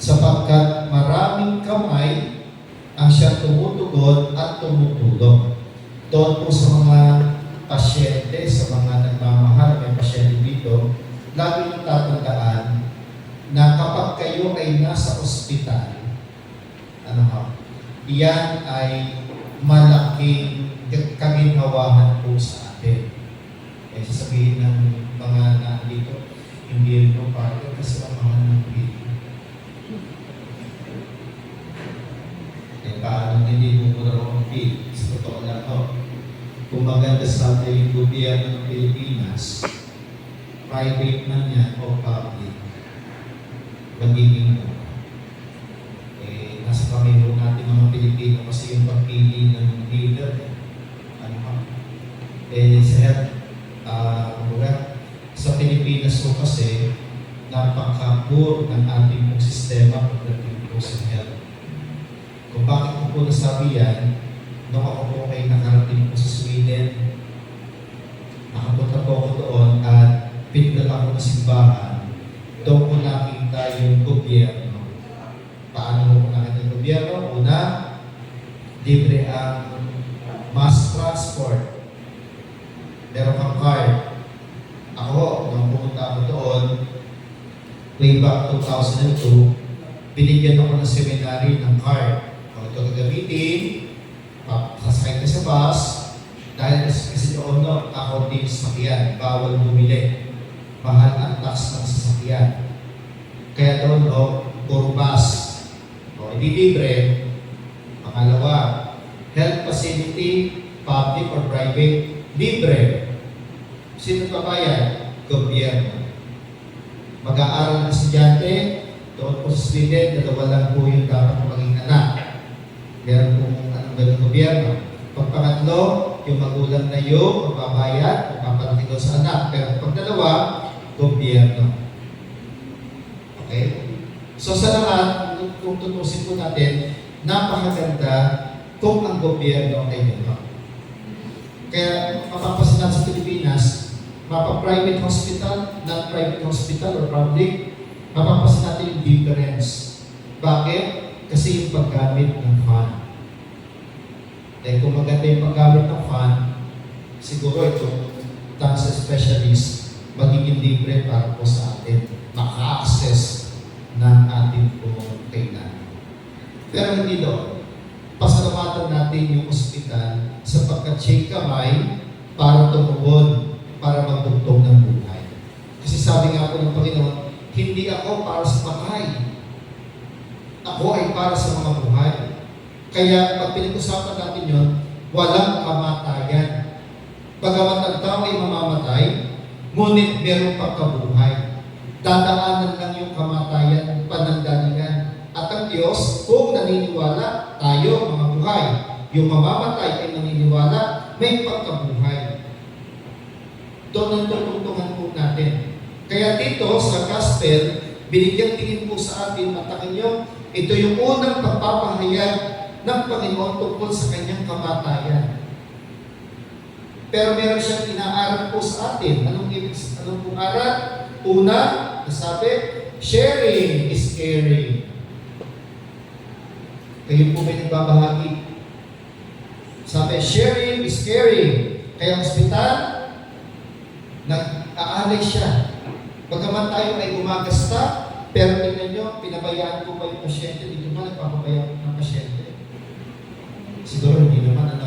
sapagkat maraming kamay ang siyang tumutugon at tumutulong. Doon po sa mga pasyente, sa mga nagmamahal, may pasyente dito, lagi niyong tatandaan na kapag kayo ay nasa ospital, iyan ay malaking kaginhawahan po sa atin. Eh, sasabihin ng mga nandito, hindi rin po parang kasi ang mga nandito. Eh, paano hindi mo muna ang bill? Sa totoo lang ho. Kung maganda sa atin yung gobyerno ng Pilipinas, private man yan o public, magiging mo. Eh, nasa kamilo natin mga Pilipino kasi yung pagpili ng leader. Sa Pilipinas po kasi, napaka-poor ng ating pong sistema pagdating po sa health. Kung bakit ko po nasabi yan, nung ako po ay nakarating po sa Sweden, nakapunta po ako doon at pinadala ko na simbahan, doon ko nakita yung gobyerno. Paano ko nakita yung gobyerno? Una, libre ang mass transport. Meron kang card. Ako, nung pumunta ako doon, way back 2002, binigyan ako ng seminary ng card. Kung ito gagamitin, sasakay ka sa bus, dahil kasi doon ako din sasakyan, bawal bumili. Mahal ang tax ng sasakyan. Kaya doon, puro bus. Hindi libre. Pangalawa, health facility, public or private, libre. Sino babayad? Gobyerno. Mag-aaral ng estudyante, doon po sa Sweden, dalawa lang po yung dapat maging anak. Meron po anong ganun gobyerno. Pagpangatlo, yung magulang na yung magbabayad, magpapalaki daw sa anak. Pero pag dalawa, gobyerno. Okay? So sa lahat, kung tutusin po natin, napakaganda kung ang gobyerno ay gano'n. Kaya mapapasin natin sa Pilipinas, mapa-private hospital, non-private hospital or public, mapapasin natin yung difference. Bakit? Kasi yung paggamit ng fund. Dahil kung maganda yung paggamit ng fund, siguro itong cancer specialist magiging libre para po sa atin maka-access ng ating po kailangan. Pero hindi doon. Pasalamatan natin yung ospital sapagkat siya'y kamay para tumugon, para magtugtog ng buhay. Kasi sabi nga po ng Panginoon, hindi ako para sa patay. Ako ay para sa mga buhay. Kaya pag pinag-usapan natin yun, walang kamatayan. Bagamat ang tao ay mamamatay, ngunit meron pagkabuhay. Dadaanan lang yung kamatayan, panandalian. At ang Diyos, kung naniniwala tayo, mga buhay, yung mamamatay ay naniniwala, may pagkabuhay. Doon ang tutungtungan po natin. Kaya dito sa gospel, binigyang tingin po sa atin, matakin nyo, ito yung unang pagpapahayag ng Panginoon tungkol sa kanyang kamatayan. Pero meron siyang inaaral po sa atin. Anong pong aral? Una, nasabi, sharing is caring. Kayo po may nagbabahagi. Sabi, sharing is caring. Kaya ang ospital, nag-aalay siya. Bagaman tayo ay gumagasta, pero tingnan nyo, pinabayaan ko ba yung pasyente? Hindi naman nagpapabayaan ng pasyente. Siguro hindi naman,